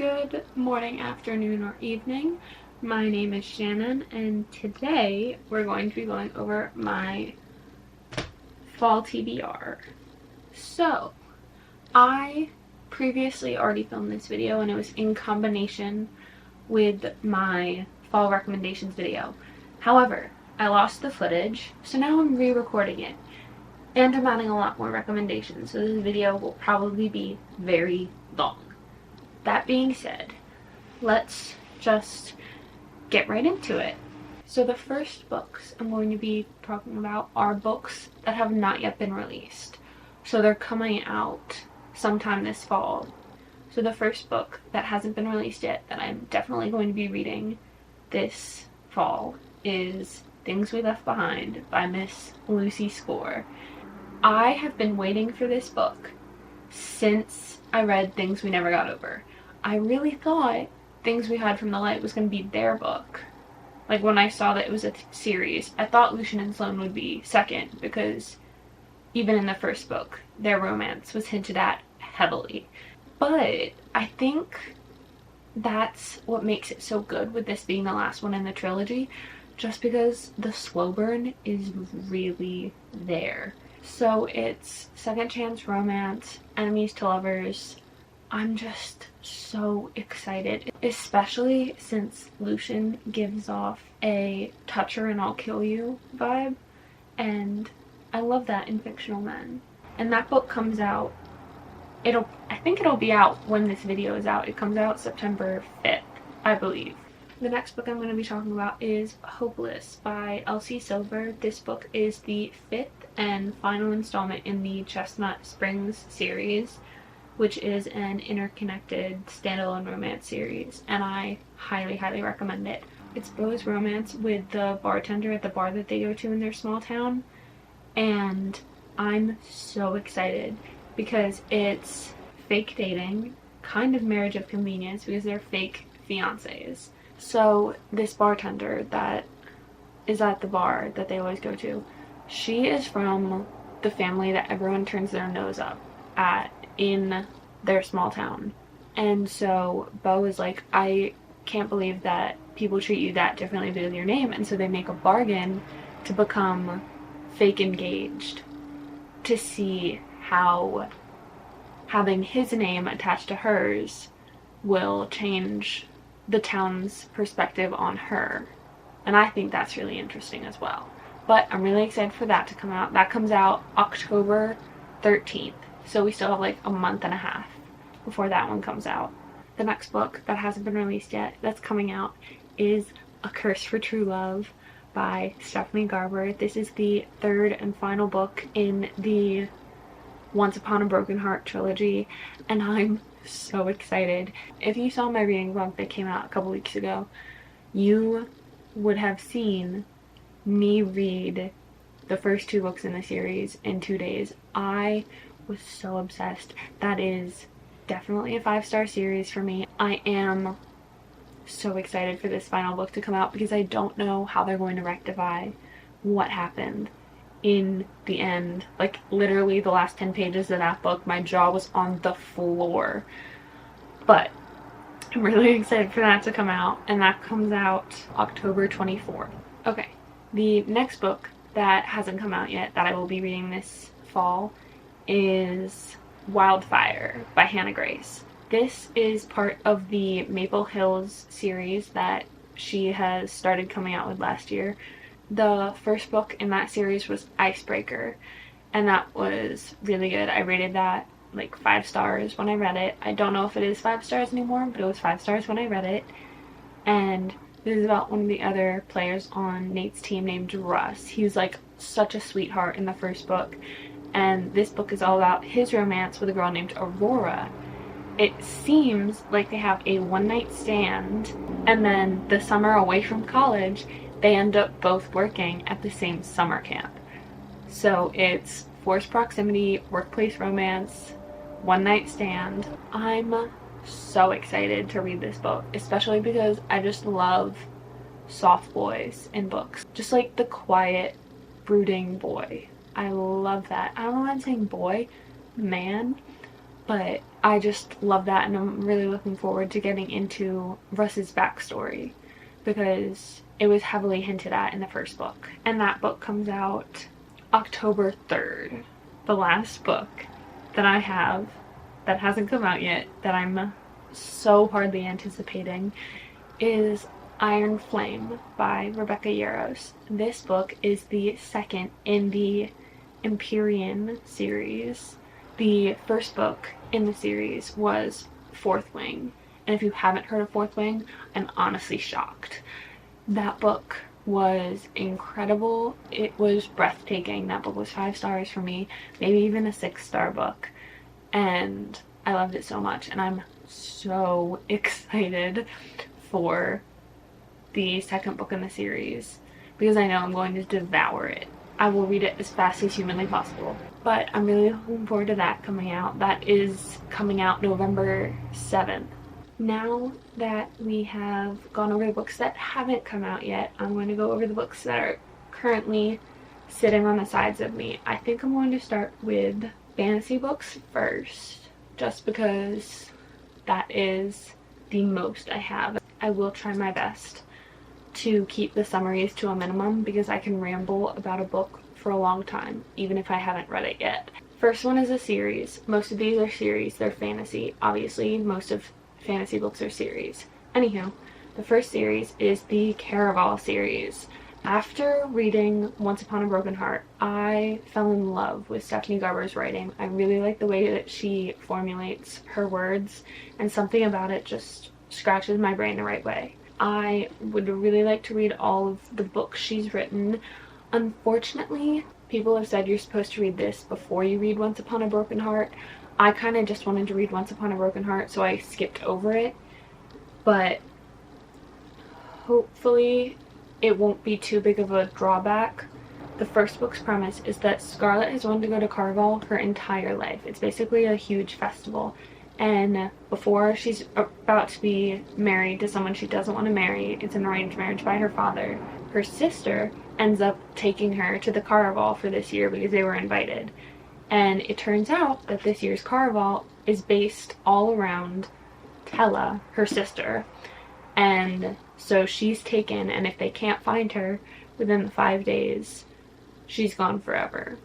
Good morning, afternoon, or evening. My name is Shannon, and today we're going to be going over my fall TBR. So, I previously already filmed this video, and it was in combination with my fall recommendations video. However, I lost the footage, so now I'm re-recording it. And I'm adding a lot more recommendations, so this video will probably be very long. That being said, let's just get right into it. So the first books I'm going to be talking about are books that have not yet been released. So they're coming out sometime this fall. So the first book that hasn't been released yet that I'm definitely going to be reading this fall is Things We Left Behind by Miss Lucy Score. I have been waiting for this book since I read Things We Never Got Over. I really thought Things We Hide from the Light was going to be their book. Like, when I saw that it was a series, I thought Lucian and Sloane would be second, because even in the first book, their romance was hinted at heavily. But I think that's what makes it so good with this being the last one in the trilogy, just because the slow burn is really there. So it's second chance romance, enemies to lovers. I'm just so excited, especially since Lucian gives off a touch her and I'll kill you vibe, and I love that in fictional men. And that book comes out, I think it'll be out when this video is out. It comes out September 5th, I believe. The next book I'm going to be talking about is Hopeless by Elsie Silver. This book is the 5th and final installment in the Chestnut Springs series, which is an interconnected standalone romance series, and I highly, highly recommend it. It's Beau's romance with the bartender at the bar that they go to in their small town, and I'm so excited because it's fake dating, kind of marriage of convenience because they're fake fiancés. So this bartender that is at the bar that they always go to, she is from the family that everyone turns their nose up at in their small town. And so Beau is like, I can't believe that people treat you that differently because of your name. And so they make a bargain to become fake engaged to see how having his name attached to hers will change the town's perspective on her. And I think that's really interesting as well. But I'm really excited for that to come out. That comes out October 13th. So we still have like a month and a half before that one comes out. The next book that hasn't been released yet that's coming out is A Curse for True Love by Stephanie Garber. This is the third and final book in the Once Upon a Broken Heart trilogy, and I'm so excited. If you saw my reading vlog that came out a couple weeks ago, you would have seen me read the first two books in the series in 2 days. I was so obsessed. That is definitely a 5-star series for me. I am so excited for this final book to come out because I don't know how they're going to rectify what happened in the end. Like, literally the last 10 pages of that book, my jaw was on the floor. But I'm really excited for that to come out, and that comes out October 24th. Okay, the next book that hasn't come out yet that I will be reading this fall is Wildfire by Hannah Grace. This is part of the Maple Hills series that she has started coming out with last year. The first book in that series was Icebreaker, and that was really good. I rated that like 5 stars when I read it. I don't know if it is 5 stars anymore, but it was 5 stars when I read it. And this is about one of the other players on Nate's team named Russ. He was like such a sweetheart in the first book, and this book is all about his romance with a girl named Aurora. It seems like they have a one-night stand, and then the summer away from college, they end up both working at the same summer camp. So it's forced proximity, workplace romance, one-night stand. I'm so excited to read this book, especially because I just love soft boys in books. Just like the quiet, brooding boy. I love that. I don't know why I'm saying boy, man, But I just love that, and I'm really looking forward to getting into Russ's backstory because it was heavily hinted at in the first book. And that book comes out October 3rd. The last book that I have that hasn't come out yet that I'm so hardly anticipating is Iron Flame by Rebecca Yarros. This book is the second in the Empyrean series. The first book in the series was Fourth Wing, and if you haven't heard of Fourth Wing, I'm honestly shocked. That book was incredible. It was breathtaking. That book was 5 stars for me, maybe even a 6-star book, and I loved it so much, and I'm so excited for the second book in the series because I know I'm going to devour it. I will read it as fast as humanly possible. But I'm really looking forward to that coming out. That is coming out November 7th. Now that we have gone over the books that haven't come out yet, I'm going to go over the books that are currently sitting on the sides of me. I think I'm going to start with fantasy books first, just because that is the most I have. I will try my best to keep the summaries to a minimum because I can ramble about a book for a long time, even if I haven't read it yet. First one is a series. Most of these are series. They're fantasy. Obviously, most of fantasy books are series. Anywho, the first series is the Caraval series. After reading Once Upon a Broken Heart, I fell in love with Stephanie Garber's writing. I really like the way that she formulates her words, and something about it just scratches my brain the right way. I would really like to read all of the books she's written. Unfortunately, people have said you're supposed to read this before you read Once Upon a Broken Heart. I kind of just wanted to read Once Upon a Broken Heart, so I skipped over it. But hopefully it won't be too big of a drawback. The first book's premise is that Scarlett has wanted to go to Caraval her entire life. It's basically a huge festival. And before she's about to be married to someone she doesn't want to marry, it's an arranged marriage by her father, her sister ends up taking her to the Caraval for this year because they were invited. And it turns out that this year's Caraval is based all around Tella, her sister. And so she's taken, and if they can't find her within the 5 days, she's gone forever.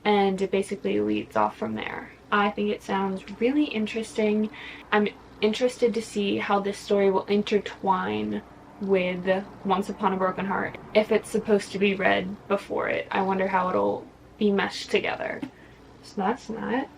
And it basically leads off from there. I think it sounds really interesting. I'm interested to see how this story will intertwine with Once Upon a Broken Heart. If it's supposed to be read before it, I wonder how it'll be meshed together. So that's that.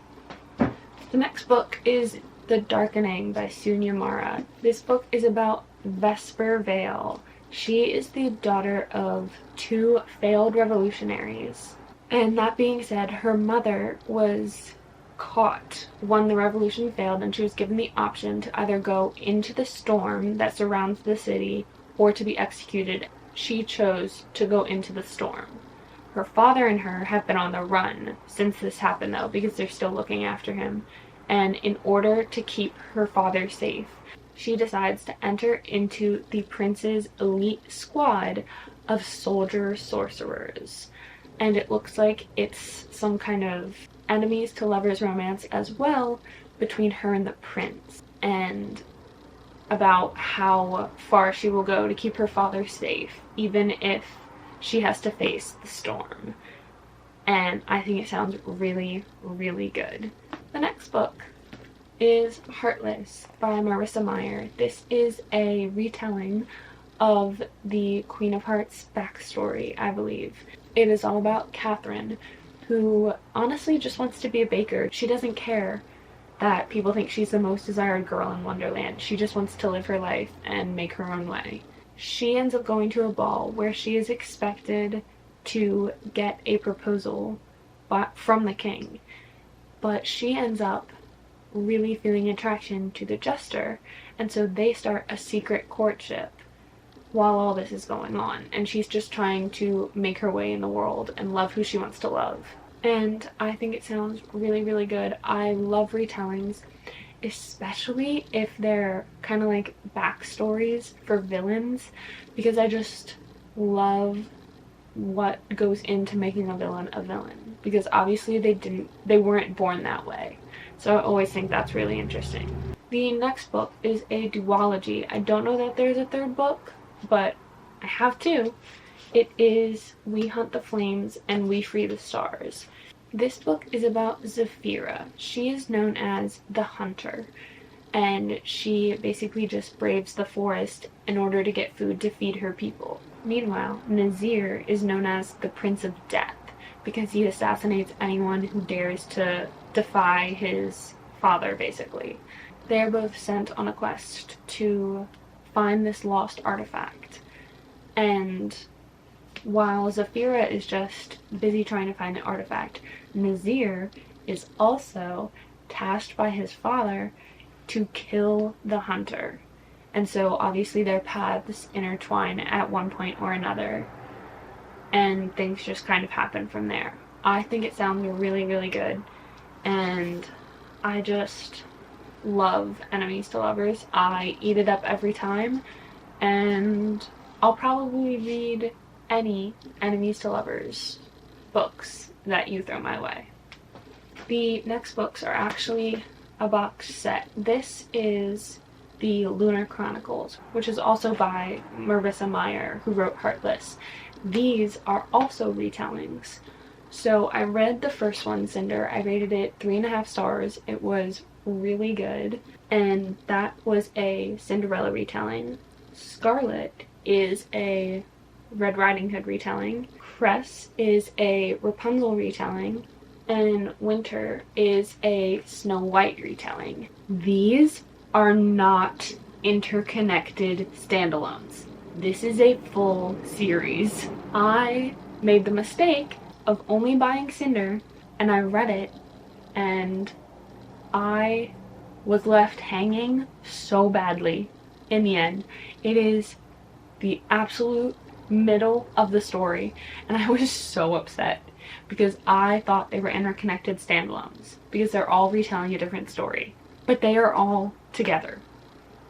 The next book is The Darkening by Sunya Mara. This book is about Vesper Vale. She is the daughter of 2 failed revolutionaries. And that being said, her mother was caught when the revolution failed, and she was given the option to either go into the storm that surrounds the city or to be executed. She chose to go into the storm. Her father and her have been on the run since this happened, though, because they're still looking after him. And in order to keep her father safe, she decides to enter into the prince's elite squad of soldier sorcerers. And it looks like it's some kind of enemies to lovers romance as well between her and the prince, and about how far she will go to keep her father safe, even if she has to face the storm. And I think it sounds really, really good. The next book is Heartless by Marissa Meyer. This is a retelling of the Queen of Hearts backstory, I believe. It is all about Catherine, who honestly just wants to be a baker. She doesn't care that people think she's the most desired girl in Wonderland. She just wants to live her life and make her own way. She ends up going to a ball where she is expected to get a proposal from the king, but she ends up really feeling attraction to the jester, and so they start a secret courtship while all this is going on, and she's just trying to make her way in the world and love who she wants to love. And I think it sounds really, really good. I love retellings, especially if they're kind of like backstories for villains, because I just love what goes into making a villain, because obviously they weren't born that way. So I always think that's really interesting. The next book is a duology. I don't know that there's a third book, but I have two. It is We Hunt the Flames and We Free the Stars. This book is about Zafira. She is known as the Hunter, and she basically just braves the forest in order to get food to feed her people. Meanwhile, Nazir is known as the Prince of Death because he assassinates anyone who dares to defy his father, basically. They are both sent on a quest to find this lost artifact. And while Zafira is just busy trying to find the artifact, Nazir is also tasked by his father to kill the hunter. And so obviously their paths intertwine at one point or another, and things just kind of happen from there. I think it sounds really, really good, and I just love Enemies to Lovers. I eat it up every time, and I'll probably read any Enemies to Lovers books that you throw my way. The next books are actually a box set. This is the Lunar Chronicles, which is also by Marissa Meyer, who wrote Heartless. These are also retellings. So I read the first one, Cinder. I rated it 3.5 stars. It was really good, and that was a Cinderella retelling. Scarlet is a Red Riding Hood retelling. Cress is a Rapunzel retelling, and Winter is a Snow White retelling. These are not interconnected standalones. This is a full series. I made the mistake of only buying Cinder, and I read it, and I was left hanging so badly in the end. It is the absolute middle of the story, and I was so upset because I thought they were interconnected standalones because they're all retelling a different story, but they are all together.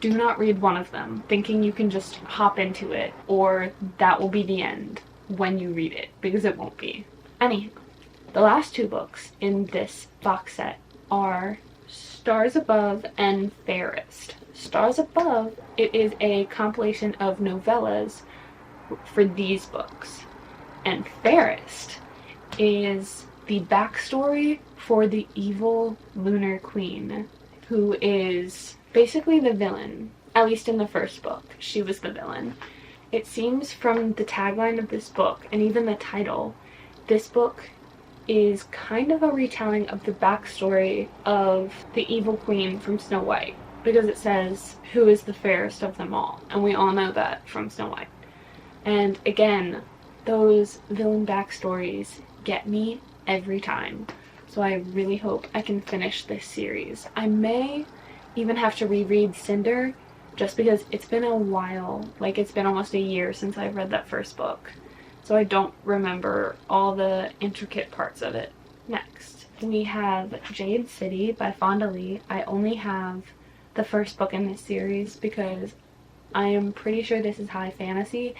Do not read one of them thinking you can just hop into it or that will be the end when you read it, because it won't be. Anyhow, the last two books in this box set are Stars Above and Fairest. Stars Above, it is a compilation of novellas for these books, and Fairest is the backstory for the evil Lunar Queen, who is basically the villain. At least in the first book, she was the villain. It seems from the tagline of this book, and even the title, this book is kind of a retelling of the backstory of the evil queen from Snow White, because it says, who is the fairest of them all, and we all know that from Snow White. And again, those villain backstories get me every time, so I really hope I can finish this series. I may even have to reread Cinder, just because it's been a while, like it's been almost a year since I read that first book, so I don't remember all the intricate parts of it. Next, we have Jade City by Fonda Lee. I only have the first book in this series because I am pretty sure this is high fantasy,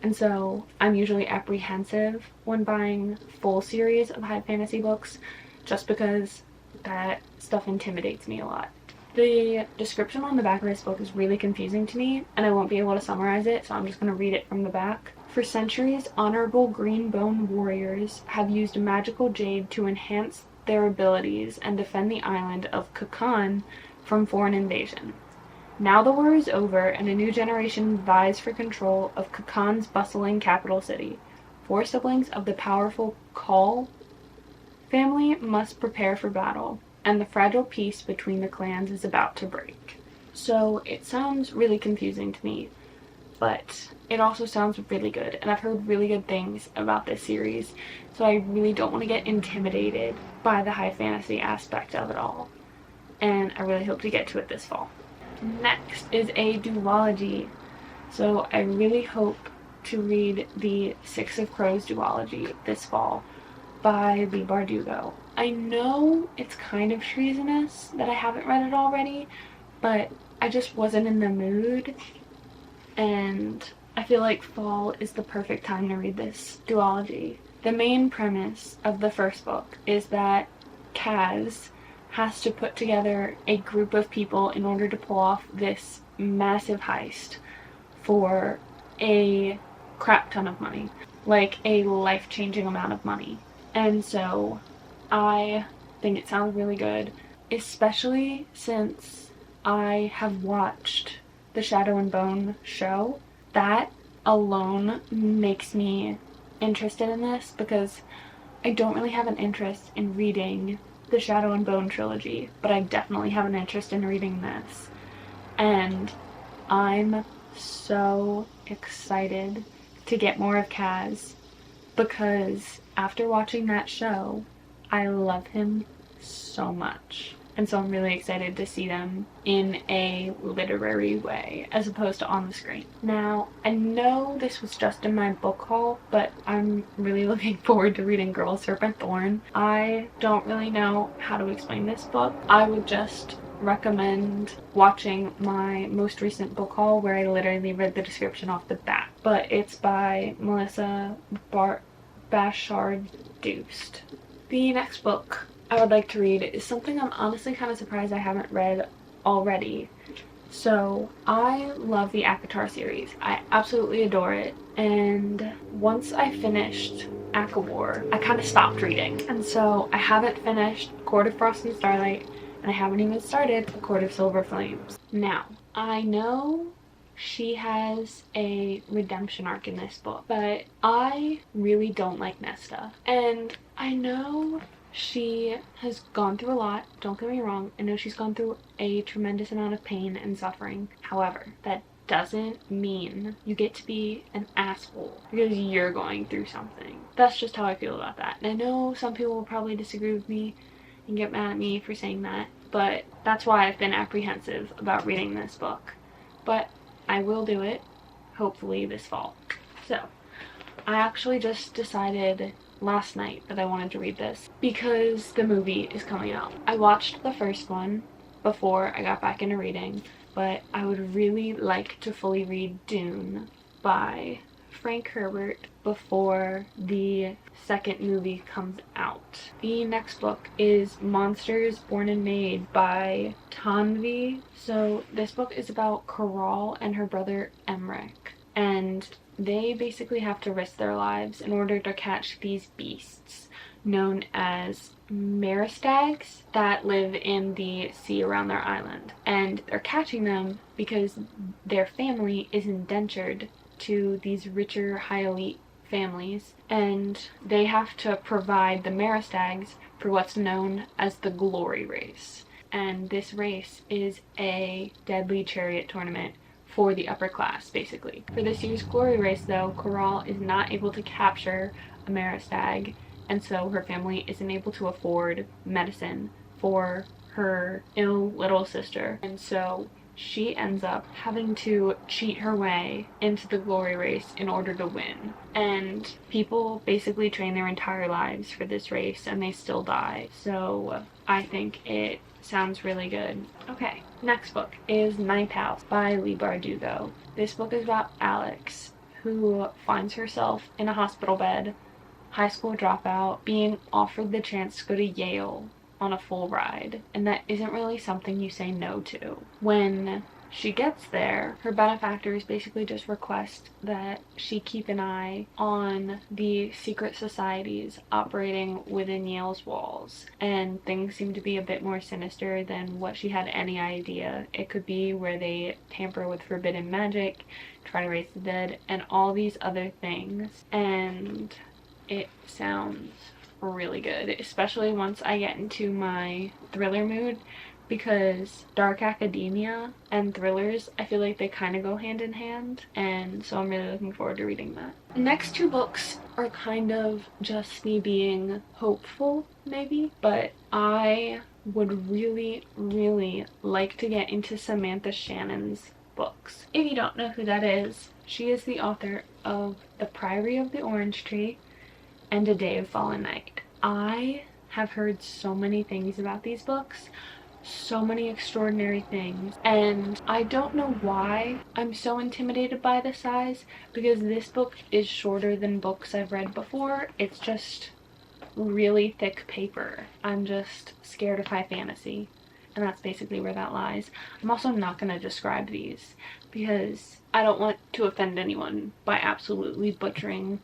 and so I'm usually apprehensive when buying full series of high fantasy books, just because that stuff intimidates me a lot. The description on the back of this book is really confusing to me, and I won't be able to summarize it, so I'm just going to read it from the back. For centuries, honorable green-bone warriors have used magical jade to enhance their abilities and defend the island of Kakan from foreign invasion. Now the war is over, and a new generation vies for control of Kakan's bustling capital city. 4 siblings of the powerful Kal family must prepare for battle, and the fragile peace between the clans is about to break. So it sounds really confusing to me, but it also sounds really good, and I've heard really good things about this series, so I really don't want to get intimidated by the high fantasy aspect of it all, and I really hope to get to it this fall. Next is a duology, so I really hope to read the Six of Crows duology this fall by Leigh Bardugo. I know it's kind of treasonous that I haven't read it already, but I just wasn't in the mood, and I feel like fall is the perfect time to read this duology. The main premise of the first book is that Kaz has to put together a group of people in order to pull off this massive heist for a crap ton of money, like a life-changing amount of money. And so I think it sounds really good, especially since I have watched the Shadow and Bone show. That alone makes me interested in this because I don't really have an interest in reading the Shadow and Bone trilogy, but I definitely have an interest in reading this. And I'm so excited to get more of Kaz because after watching that show, I love him so much. And so I'm really excited to see them in a literary way as opposed to on the screen. Now, I know this was just in my book haul, but I'm really looking forward to reading Girl Serpent Thorn. I don't really know how to explain this book. I would just recommend watching my most recent book haul where I literally read the description off the bat. But it's by Melissa Bashard-Dust. The next book I would like to read is something I'm honestly kind of surprised I haven't read already. So I love the ACOTAR series. I absolutely adore it. And once I finished ACOWAR, I kind of stopped reading. And so I haven't finished Court of Frost and Starlight, and I haven't even started A Court of Silver Flames. Now, I know she has a redemption arc in this book, but I really don't like Nesta. And I know she has gone through a lot, don't get me wrong. I know she's gone through a tremendous amount of pain and suffering. However, that doesn't mean you get to be an asshole because you're going through something. That's just how I feel about that. And I know some people will probably disagree with me and get mad at me for saying that, but that's why I've been apprehensive about reading this book. But I will do it, hopefully this fall. So, I actually just decided last night that I wanted to read this because the movie is coming out. I watched the first one before I got back into reading, but I would really like to fully read Dune by Frank Herbert before the second movie comes out. The next book is Monsters Born and Made by Tanvi. So this book is about Coral and her brother Emmerich, and they basically have to risk their lives in order to catch these beasts known as maristags that live in the sea around their island. And they're catching them because their family is indentured to these richer, high elite families, and they have to provide the maristags for what's known as the glory race. And this race is a deadly chariot tournament for the upper class, basically. For this year's glory race, though, Coral is not able to capture a maristag, and so her family isn't able to afford medicine for her ill little sister. And so she ends up having to cheat her way into the glory race in order to win. And people basically train their entire lives for this race and they still die. So I think it sounds really good. Okay, next book is Ninth House by Leigh Bardugo. This book is about Alex, who finds herself in a hospital bed, high school dropout, being offered the chance to go to Yale on a full ride, and that isn't really something you say no to. When she gets there, her benefactors basically just request that she keep an eye on the secret societies operating within Yale's walls, and things seem to be a bit more sinister than what she had any idea it could be, where they tamper with forbidden magic, try to raise the dead, and all these other things. And it sounds really good, especially once I get into my thriller mood, because dark academia and thrillers, I feel like they kind of go hand in hand, and so I'm really looking forward to reading that. The next two books are kind of just me being hopeful, maybe, but I would really, really like to get into Samantha Shannon's books. If you don't know who that is, she is the author of The Priory of the Orange Tree and A Day of Fallen Night. I have heard so many things about these books, so many extraordinary things, and I don't know why I'm so intimidated by the size, because this book is shorter than books I've read before. It's just really thick paper. I'm just scared of high fantasy, and that's basically where that lies. I'm also not going to describe these because I don't want to offend anyone by absolutely butchering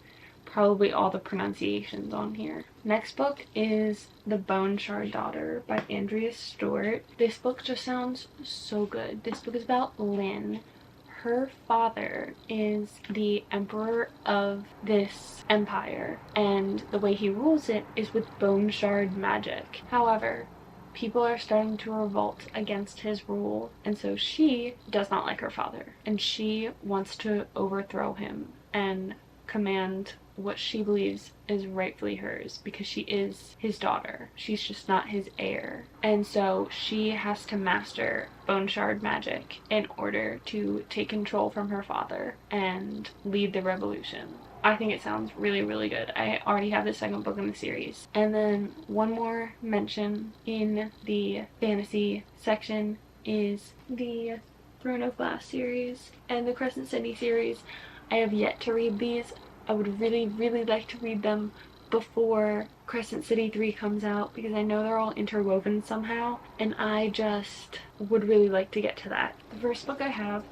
probably all the pronunciations on here. Next book is The Bone Shard Daughter by Andrea Stewart. This book just sounds so good. This book is about Lynn. Her father is the emperor of this empire, and the way he rules it is with bone shard magic. However, people are starting to revolt against his rule, and so she does not like her father, and she wants to overthrow him and command what she believes is rightfully hers because she is his daughter. She's just not his heir. And so she has to master bone shard magic in order to take control from her father and lead the revolution. I think it sounds really, really good. I already have the second book in the series. And then one more mention in the fantasy section is the Throne of Glass series and the Crescent City series. I have yet to read these. I would really, really like to read them before Crescent City 3 comes out because I know they're all interwoven somehow, and I just would really like to get to that. The first book I have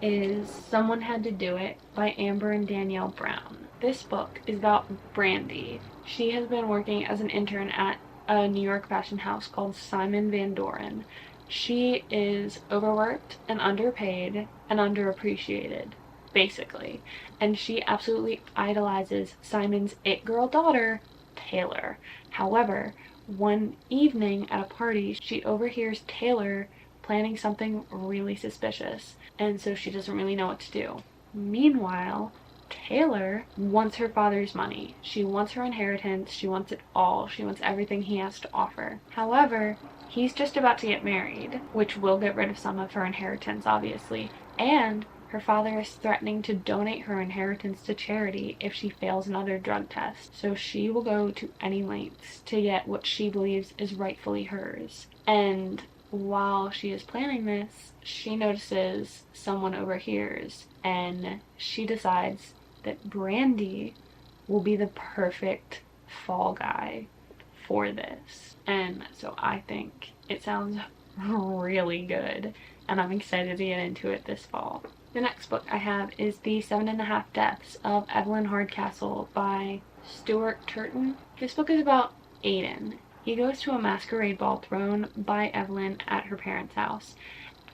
is Someone Had to Do It by Amber and Danielle Brown. This book is about Brandy. She has been working as an intern at a New York fashion house called Simon Van Doren. She is overworked and underpaid and underappreciated, basically, and she absolutely idolizes Simon's it girl daughter, Taylor. However, one evening at a party, she overhears Taylor planning something really suspicious, and so she doesn't really know what to do. Meanwhile, Taylor wants her father's money. She wants her inheritance. She wants it all. She wants everything he has to offer. However, he's just about to get married, which will get rid of some of her inheritance, obviously, and her father is threatening to donate her inheritance to charity if she fails another drug test. So she will go to any lengths to get what she believes is rightfully hers. And while she is planning this, she notices someone overhears, and she decides that Brandy will be the perfect fall guy for this. And so I think it sounds really good, and I'm excited to get into it this fall. The next book I have is The 7.5 Deaths of Evelyn Hardcastle by Stuart Turton. This book is about Aiden. He goes to a masquerade ball thrown by Evelyn at her parents' house,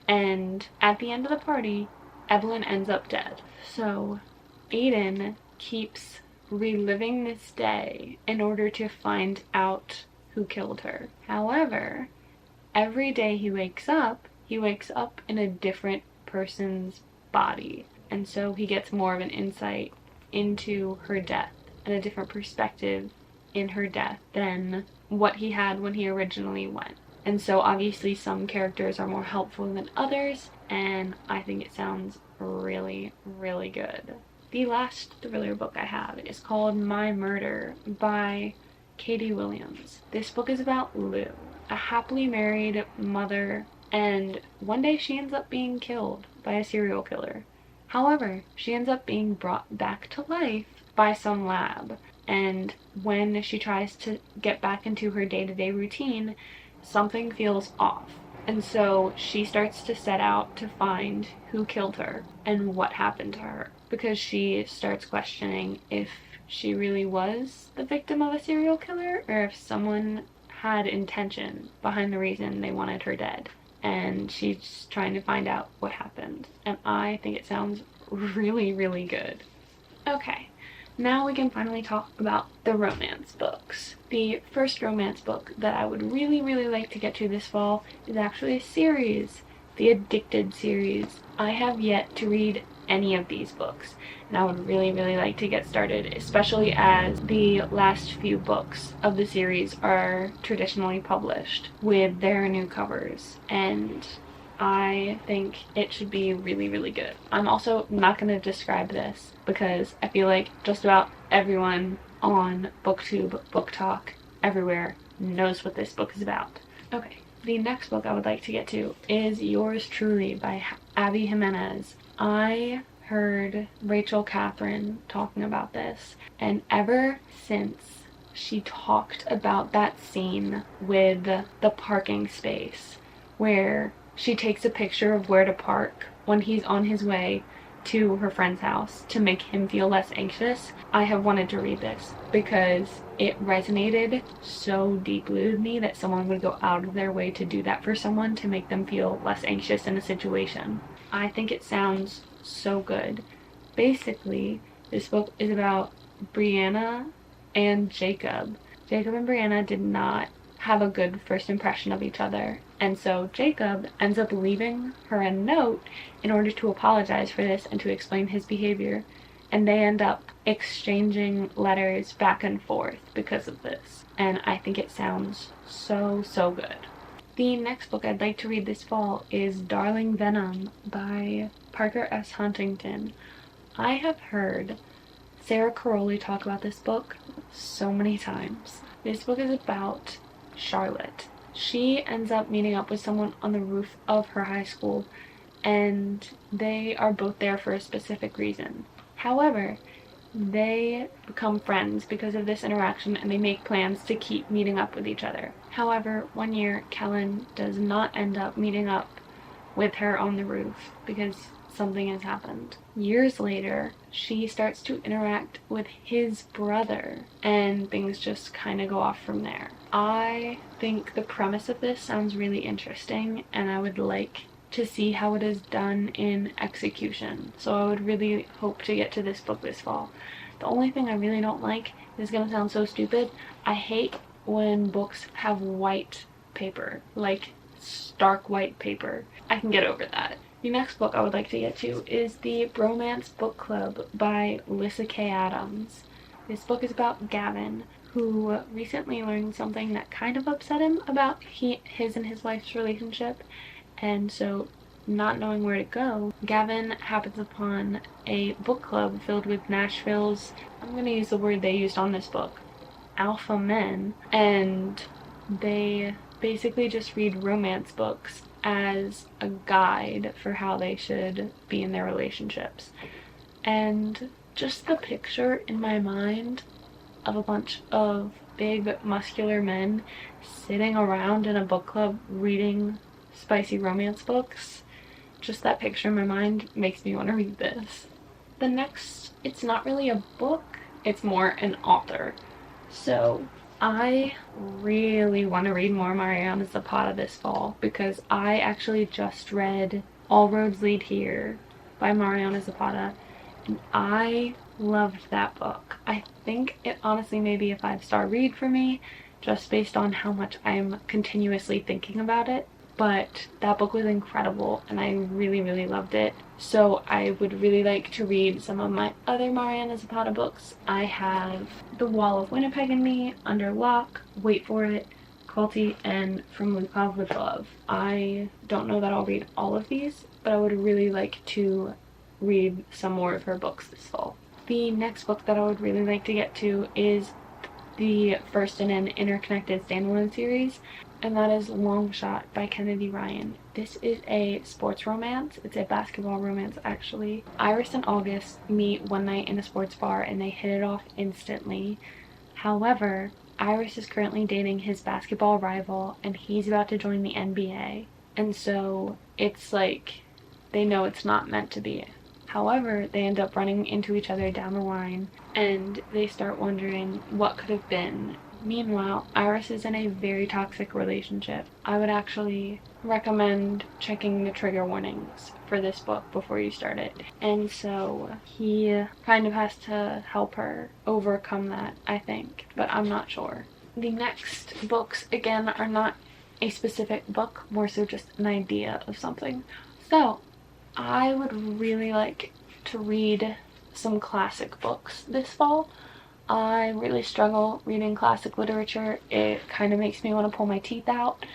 and at the end of the party, Evelyn ends up dead. So Aiden keeps reliving this day in order to find out who killed her. However, every day he wakes up in a different person's body, and so he gets more of an insight into her death and a different perspective in her death than what he had when he originally went. And so obviously some characters are more helpful than others, and I think it sounds really, really good. The last thriller book I have is called My Murder by Katie Williams. This book is about Lou, a happily married mother, and one day she ends up being killed by a serial killer. However, she ends up being brought back to life by some lab, and when she tries to get back into her day-to-day routine, something feels off. And so she starts to set out to find who killed her and what happened to her, because she starts questioning if she really was the victim of a serial killer or if someone had intention behind the reason they wanted her dead. And she's trying to find out what happened. And I think it sounds really, really good. Okay, now we can finally talk about the romance books. The first romance book that I would really, really like to get to this fall is actually a series, the Addicted series. I have yet to read any of these books, and I would really, really like to get started, especially as the last few books of the series are traditionally published with their new covers, and I think it should be really, really good. I'm also not going to describe this because I feel like just about everyone on BookTube, BookTok, everywhere knows what this book is about. Okay, the next book I would like to get to is Yours Truly by Abby Jimenez. I heard Rachel Catherine talking about this, and ever since she talked about that scene with the parking space where she takes a picture of where to park when he's on his way to her friend's house to make him feel less anxious. I have wanted to read this because it resonated so deeply with me that someone would go out of their way to do that for someone to make them feel less anxious in a situation. I think it sounds so good. Basically, this book is about Brianna and Jacob. Jacob and Brianna did not have a good first impression of each other, and so Jacob ends up leaving her a note in order to apologize for this and to explain his behavior, and they end up exchanging letters back and forth because of this, and I think it sounds so good. The next book I'd like to read this fall is Darling Venom by Parker S. Huntington. I have heard Sarah Caroli talk about this book so many times. This book is about Charlotte. She ends up meeting up with someone on the roof of her high school, and they are both there for a specific reason. However, they become friends because of this interaction, and they make plans to keep meeting up with each other. However, one year, Kellen does not end up meeting up with her on the roof because something has happened. Years later, she starts to interact with his brother, and things just kind of go off from there. I think the premise of this sounds really interesting, and I would like to see how it is done in execution. So I would really hope to get to this book this fall. The only thing I really don't like, this is gonna sound so stupid, I hate when books have white paper, like stark white paper. I can get over that. The next book I would like to get to is the Bromance Book Club by Lyssa K. Adams. This book is about Gavin, who recently learned something that kind of upset him about his and his wife's relationship, and so not knowing where to go, Gavin happens upon a book club filled with Nashville's, I'm going to use the word they used on this book, alpha men, and they basically just read romance books as a guide for how they should be in their relationships. And just the picture in my mind of a bunch of big muscular men sitting around in a book club reading spicy romance books, just that picture in my mind makes me want to read this. The next, it's not really a book, it's more an author. So I really want to read more Mariana Zapata this fall because I actually just read All Roads Lead Here by Mariana Zapata, and I loved that book. I think it honestly may be a 5-star read for me just based on how much I'm continuously thinking about it. But that book was incredible and I really loved it. So I would really like to read some of my other Mariana Zapata books. I have The Wall of Winnipeg and Me, Under Lock, Wait For It, Culty, and From Lukov with Love. I don't know that I'll read all of these, but I would really like to read some more of her books this fall. The next book that I would really like to get to is the first in an interconnected standalone series, and that is Long Shot by Kennedy Ryan. This is a sports romance. It's a basketball romance, actually. Iris and August meet one night in a sports bar and they hit it off instantly. However, Iris is currently dating his basketball rival and he's about to join the NBA. And so it's like they know it's not meant to be. However, they end up running into each other down the line and they start wondering what could have been. Meanwhile, Iris is in a very toxic relationship. I would actually recommend checking the trigger warnings for this book before you start it. And so he kind of has to help her overcome that, I think, but I'm not sure. The next books, again, are not a specific book, more so just an idea of something. So I would really like to read some classic books this fall. I really struggle reading classic literature. It kind of makes me want to pull my teeth out,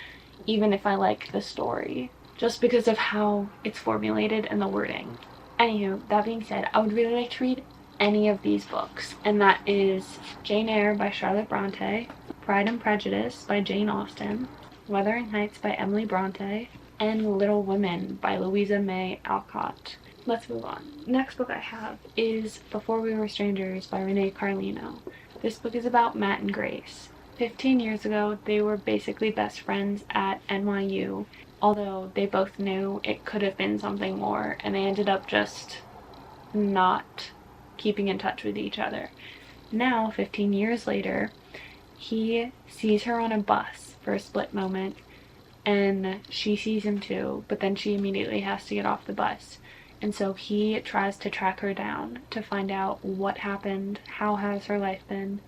even if I like the story, just because of how it's formulated and the wording. Anywho, that being said, I would really like to read any of these books, and that is Jane Eyre by Charlotte Bronte, Pride and Prejudice by Jane Austen, Wuthering Heights by Emily Bronte, and Little Women by Louisa May Alcott. Let's move on. Next book I have is Before We Were Strangers by Renee Carlino. This book is about Matt and Grace. 15 years ago, they were basically best friends at NYU, although they both knew it could have been something more, and they ended up just not keeping in touch with each other. Now, 15 years later, he sees her on a bus for a split moment, and she sees him too, but then she immediately has to get off the bus. And so he tries to track her down to find out what happened, how has her life been,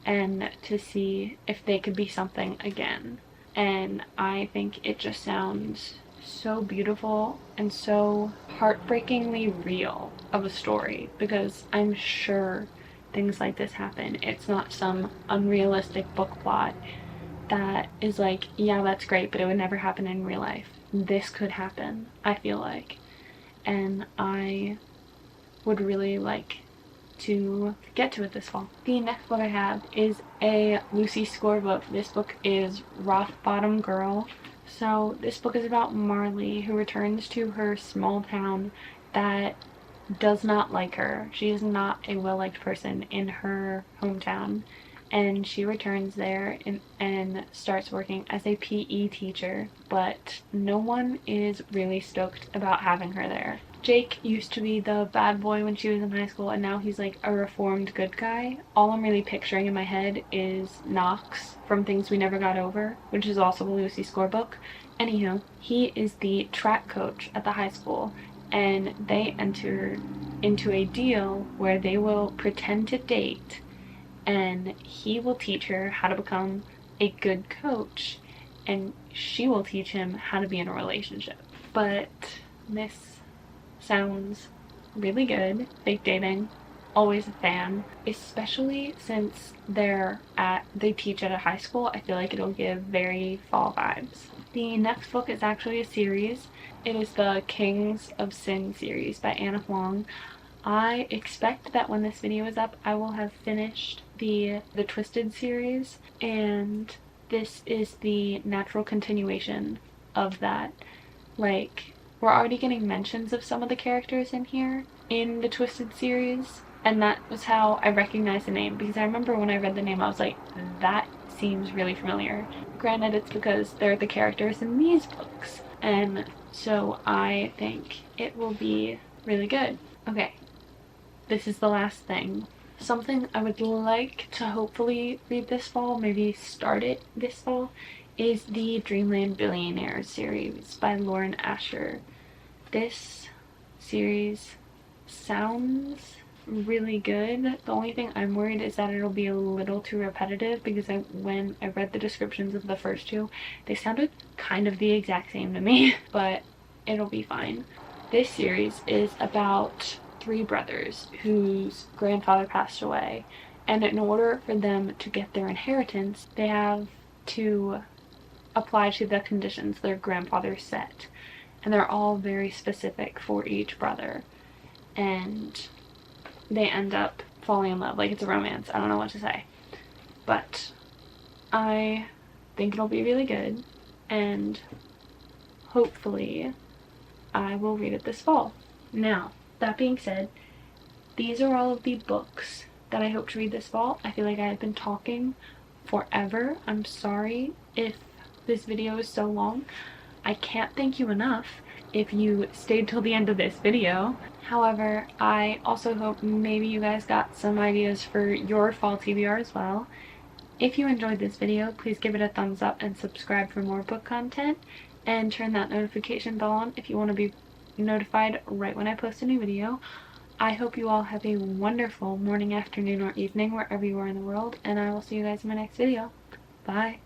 and to see if they could be something again. And I think it just sounds so beautiful and so heartbreakingly real of a story, because I'm sure things like this happen. It's not some unrealistic book plot that is like, yeah, that's great, but it would never happen in real life. This could happen, I feel like. And I would really like to get to it this fall. The next book I have is a Lucy Score book. This book is Rock Bottom Girl. So this book is about Marley, who returns to her small town that does not like her. She is not a well-liked person in her hometown, and she returns there and starts working as a PE teacher, but no one is really stoked about having her there. Jake used to be the bad boy when she was in high school, and now he's like a reformed good guy. All I'm really picturing in my head is Knox from Things We Never Got Over, which is also a Lucy Score book. Anywho, he is the track coach at the high school, and they enter into a deal where they will pretend to date, and he will teach her how to become a good coach, and she will teach him how to be in a relationship. But this sounds really good. Fake dating, always a fan, especially since they teach at a high school. I feel like it'll give very fall vibes. The next book is actually a series. It is the Kings of Sin series by Anna Huang. I expect that when this video is up, I will have finished the Twisted series, and this is the natural continuation of that. Like, we're already getting mentions of some of the characters in here in the Twisted series, and that was how I recognized the name, because I remember when I read the name I was like, that seems really familiar. Granted, it's because they're the characters in these books, and so I think it will be really good. Okay, this is the last thing. Something I would like to hopefully read this fall, maybe start it this fall, is the Dreamland Billionaires series by Lauren Asher. This series sounds really good. The only thing I'm worried is that it'll be a little too repetitive, because when I read the descriptions of the first two, they sounded kind of the exact same to me, but it'll be fine. This series is about 3 brothers whose grandfather passed away, and in order for them to get their inheritance, they have to apply to the conditions their grandfather set, and they're all very specific for each brother, and they end up falling in love. Like, it's a romance. I don't know what to say, but I think it'll be really good, and hopefully I will read it this fall. Now, that being said, these are all of the books that I hope to read this fall. I feel like I have been talking forever. I'm sorry if this video is so long. I can't thank you enough if you stayed till the end of this video. However, I also hope maybe you guys got some ideas for your fall TBR as well. If you enjoyed this video, please give it a thumbs up and subscribe for more book content, and turn that notification bell on if you want to be notified right when I post a new video. I hope you all have a wonderful morning, afternoon, or evening wherever you are in the world, and I will see you guys in my next video. Bye!